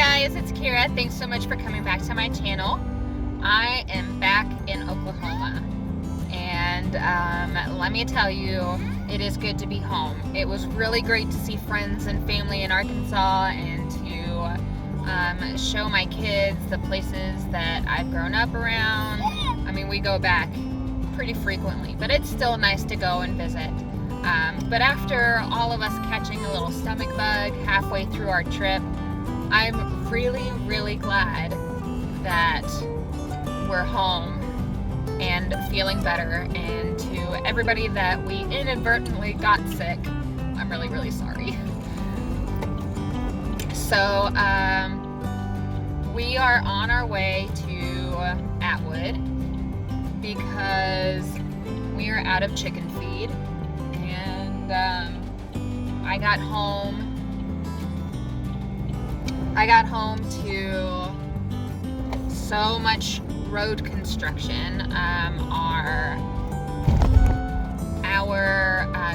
guys, it's Kira. Thanks so much for coming back to my channel. I am back in Oklahoma, and let me tell you, it is good to be home. It was really great to see friends and family in Arkansas and to show my kids the places that I've grown up around. I mean, we go back pretty frequently, but it's still nice to go and visit. But after all of us catching a little stomach bug halfway through our trip, I'm really, really glad that we're home and feeling better. And to everybody that we inadvertently got sick, I'm really, really sorry. So we are on our way to Atwood because we are out of chicken feed. And I got home to so much road construction. Our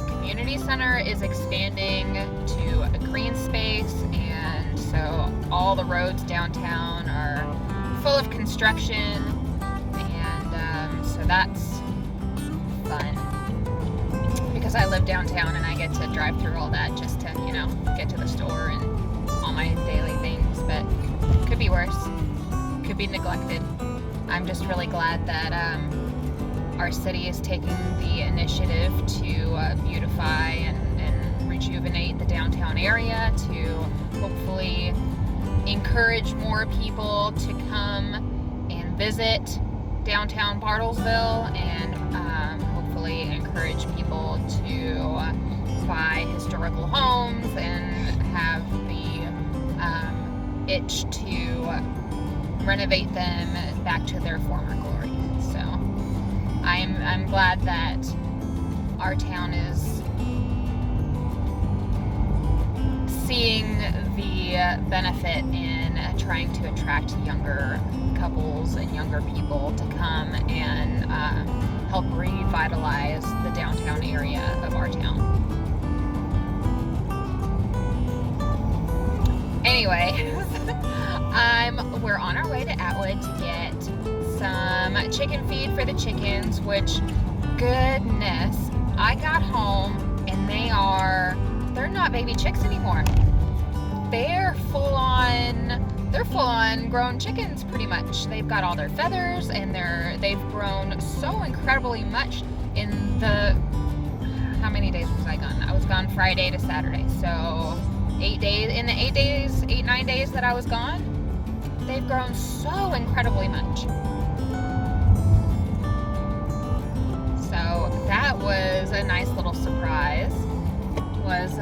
community center is expanding to a green space, and so all the roads downtown are full of construction, and so that's fun because I live downtown and I get to drive through all that just to, you know, get to the store and all my daily things. But could be worse, could be neglected. I'm just really glad that our city is taking the initiative to beautify and rejuvenate the downtown area, to hopefully encourage more people to come and visit downtown Bartlesville, and hopefully encourage people to buy historical homes and have the itch to renovate them back to their former glory. So I'm glad that our town is seeing the benefit in trying to attract younger couples and younger people to come and help revitalize the downtown area of our town. Anyway, we're on our way to Atwood to get some chicken feed for the chickens, which, goodness, I got home and they're not baby chicks anymore. They're full on grown chickens pretty much. They've got all their feathers, and they've grown so incredibly much in the, how many days was I gone? I was gone Friday to Saturday, so 8 days. In the 9 days that I was gone, they've grown so incredibly much. So that was a nice little surprise, was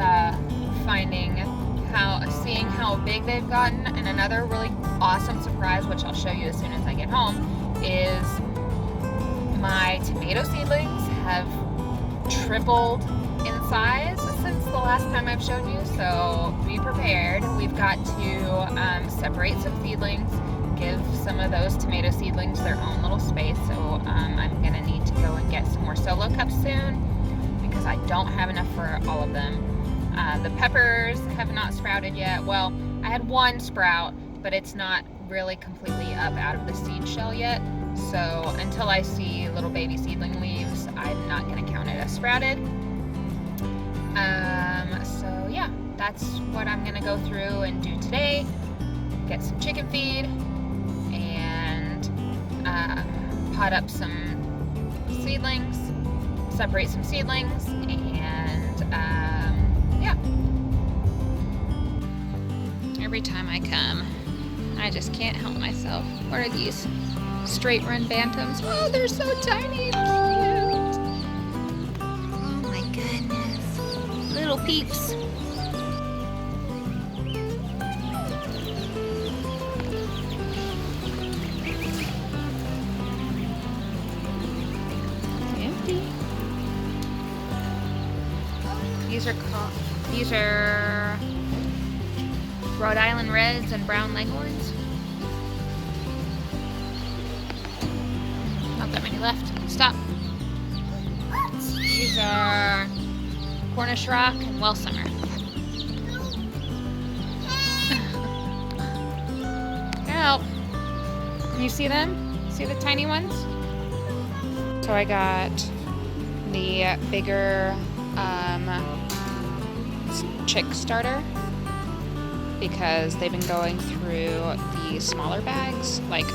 seeing how big they've gotten. And another really awesome surprise, which I'll show you as soon as I get home, is my tomato seedlings have tripled in size since the last time I've shown you. So be prepared. We've got to separate some seedlings, give some of those tomato seedlings their own little space. So I'm gonna need to go and get some more solo cups soon because I don't have enough for all of them. The peppers have not sprouted yet. Well, I had one sprout, but it's not really completely up out of the seed shell yet. So until I see little baby seedling leaves, I'm not gonna count it as sprouted. So yeah, that's what I'm gonna go through and do today. Get some chicken feed and pot up some seedlings, separate some seedlings, and yeah. Every time I come, I just can't help myself. What are these? Straight run bantams. Oh, they're so tiny and cute. Oh my goodness. Little peeps. Empty. These are Rhode Island Reds and Brown Leghorns. Not that many left. Stop. These are Cornish Rock and Well Summer. you see them? See the tiny ones? So I got the bigger chick starter because they've been going through the smaller bags. Like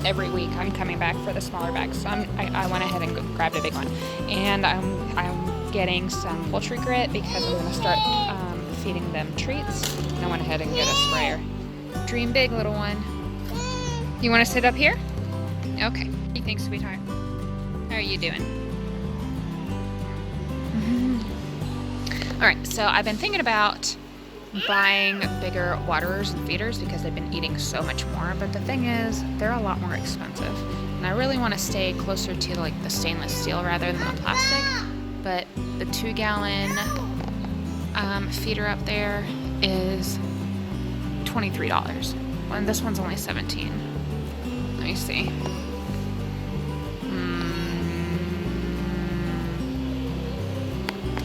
every week I'm coming back for the smaller bags. So I went ahead and grabbed a big one. And I'm getting some poultry grit because I'm gonna start feeding them treats. And I went ahead and get a sprayer. Dream big, little one. You wanna sit up here? Okay. What do you think, sweetheart? How are you doing? All right, so I've been thinking about buying bigger waterers and feeders because they've been eating so much more, but the thing is, they're a lot more expensive. And I really want to stay closer to like the stainless steel rather than the plastic, but the 2-gallon feeder up there is $23. And this one's only $17. Let me see.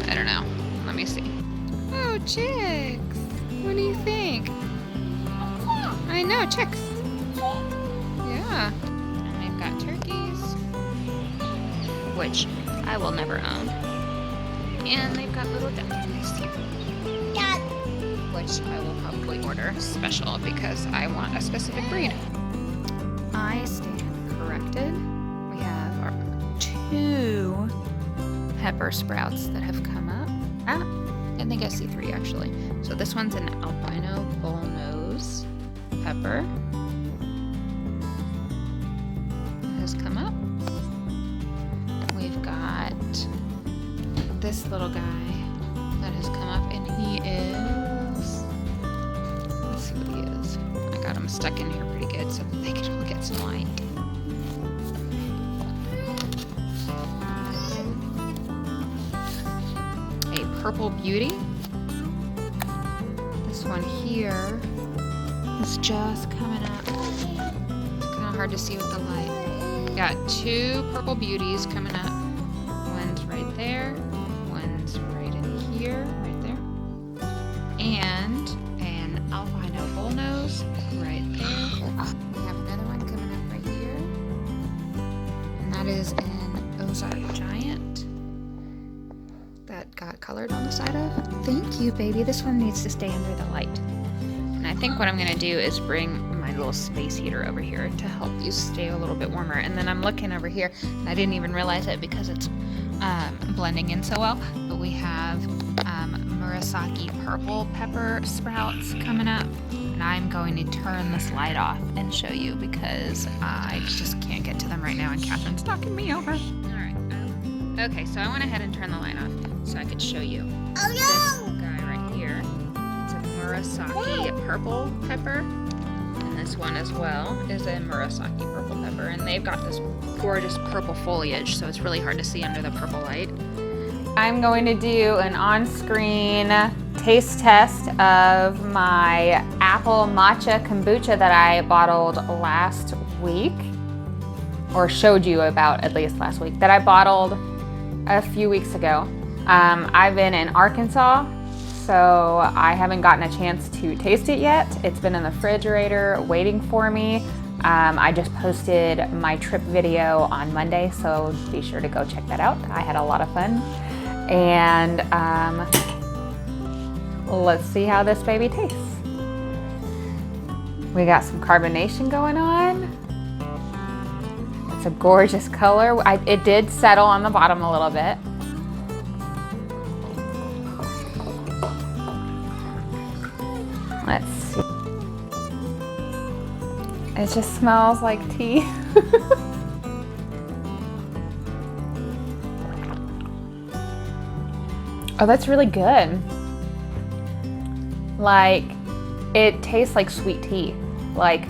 I don't know. Let me see. Oh, chicks. What do you think? I know, chicks. Yeah. And they've got turkeys, which I will never own. And they've got little ducklings, which I will probably order special because I want a specific breed. I stand corrected. We have our 2 pepper sprouts that have come up. I think I see 3 actually. So this one's an albino bullnose pepper. It has come up. We've got this little guy that has come up, and he is, let's see what he is. I got him stuck in here pretty good so that they can all get some light. Purple beauty. This one here is just coming up. It's kind of hard to see with the light. Got 2 purple beauties coming up. One's right there. One's right in here, right there. And an albino bullnose right there. We have another one coming up right here. And that is an Ozark Giant. That got colored on the side of. Thank you, baby. This one needs to stay under the light. And I think what I'm gonna do is bring my little space heater over here to help you stay a little bit warmer. And then I'm looking over here, and I didn't even realize it because it's blending in so well. But we have Murasaki purple pepper sprouts coming up. And I'm going to turn this light off and show you because I just can't get to them right now, and Catherine's knocking me over. All right. Okay, so I went ahead and turned the light off so I could show you this guy right here. It's a Murasaki purple pepper, and this one as well is a Murasaki purple pepper, and they've got this gorgeous purple foliage, so it's really hard to see under the purple light. I'm going to do an on-screen taste test of my apple matcha kombucha that I bottled last week, or showed you about at least last week, that I bottled a few weeks ago. I've been in Arkansas, so I haven't gotten a chance to taste it yet. It's been in the refrigerator waiting for me. I just posted my trip video on Monday, so be sure to go check that out. I had a lot of fun. And let's see how this baby tastes. We got some carbonation going on. It's a gorgeous color. It did settle on the bottom a little bit. Let's see. It just smells like tea. Oh, that's really good. Like, it tastes like sweet tea. Like,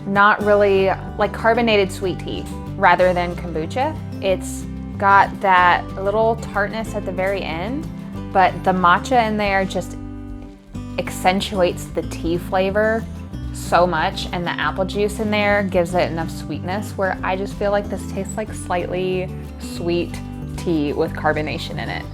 not really, like carbonated sweet tea rather than kombucha. It's got that little tartness at the very end, but the matcha in there just accentuates the tea flavor so much, and the apple juice in there gives it enough sweetness where I just feel like this tastes like slightly sweet tea with carbonation in it.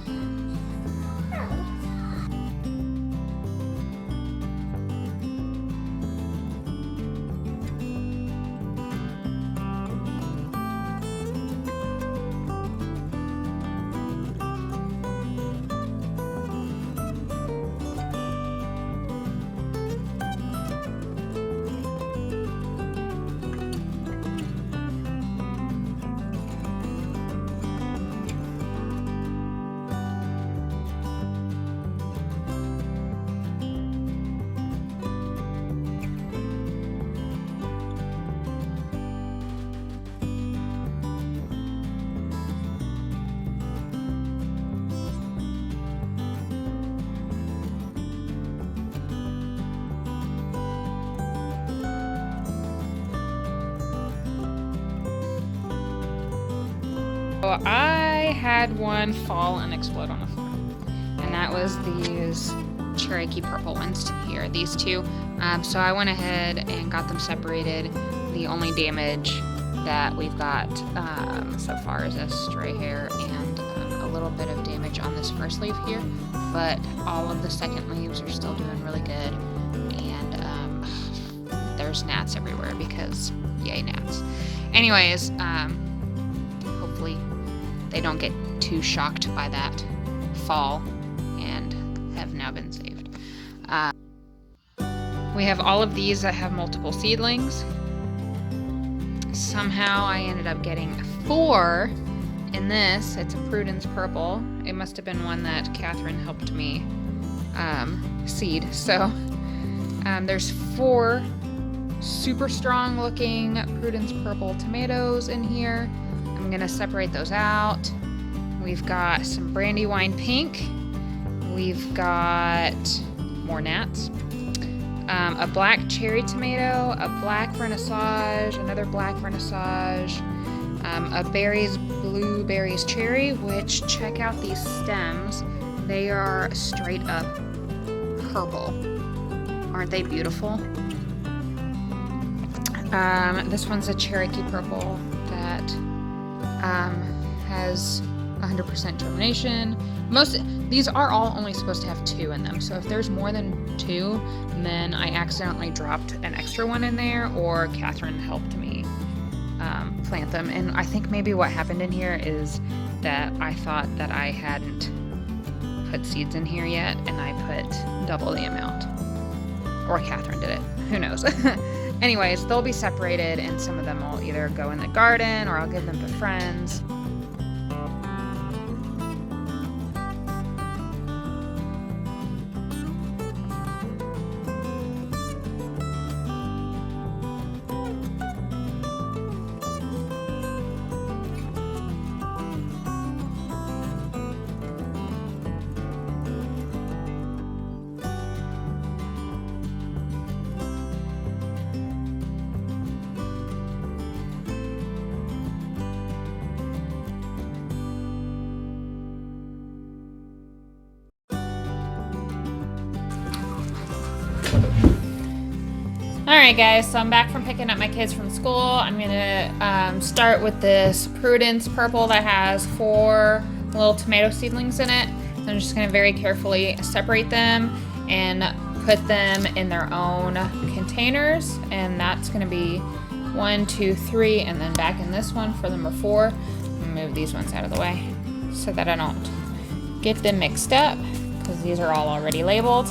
I had one fall and explode on the floor, and that was these Cherokee purple ones here, these two. So I went ahead and got them separated. The only damage that we've got so far is a stray hair and a little bit of damage on this first leaf here, but all of the second leaves are still doing really good, and there's gnats everywhere because yay gnats. Anyways, hopefully they don't get too shocked by that fall and have now been saved. We have all of these that have multiple seedlings. Somehow I ended up getting 4 in this. It's a Prudence purple. It must have been one that Catherine helped me seed. So there's 4 super strong looking Prudence purple tomatoes in here. I'm gonna separate those out. We've got some Brandywine pink. We've got more gnats. A black cherry tomato, a black vernissage, another black vernissage, a blueberries cherry, which check out these stems. They are straight up purple. Aren't they beautiful? This one's a Cherokee purple that has 100% germination. These are all only supposed to have 2 in them, so if there's more than 2, then I accidentally dropped an extra one in there, or Catherine helped me plant them. And I think maybe what happened in here is that I thought that I hadn't put seeds in here yet, and I put double the amount. Or Catherine did it. Who knows? Anyways, they'll be separated, and some of them will either go in the garden or I'll give them to friends. Alright guys, so I'm back from picking up my kids from school. I'm gonna start with this Prudence purple that has 4 little tomato seedlings in it. I'm just gonna very carefully separate them and put them in their own containers, and that's gonna be 1, 2, 3, and then back in this one for number 4. Move these ones out of the way so that I don't get them mixed up, because these are all already labeled.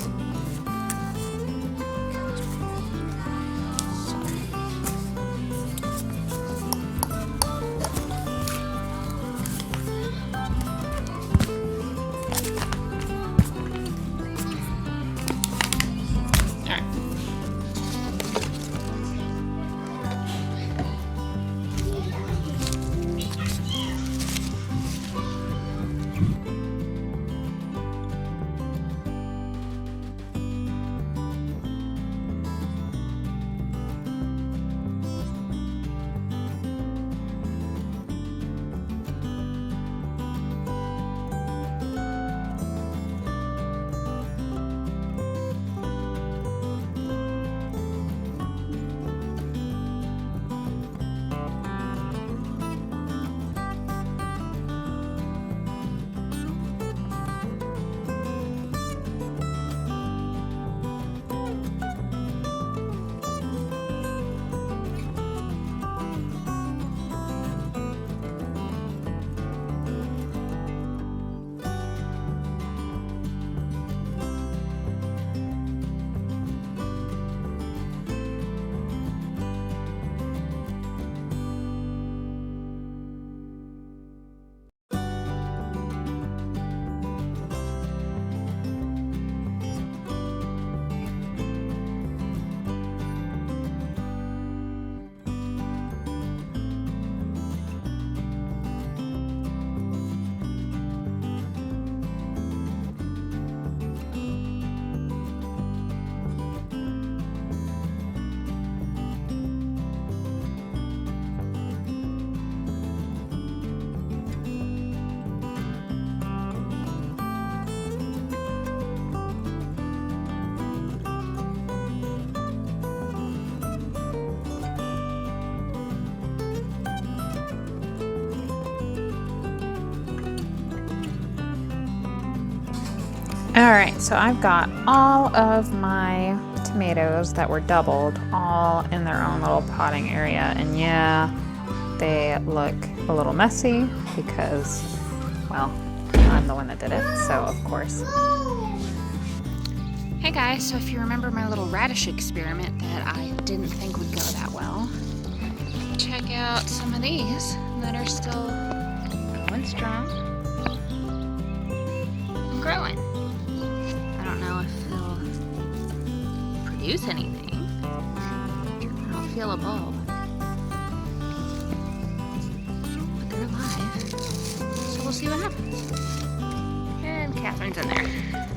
Alright, so I've got all of my tomatoes that were doubled all in their own little potting area, and yeah, they look a little messy because, well, I'm the one that did it, so of course. Hey guys, so if you remember my little radish experiment that I didn't think would go that well, check out some of these that are still going strong and growing. I don't know if they'll produce anything. I don't feel a bulb. But they're alive. So we'll see what happens. And Catherine's in there.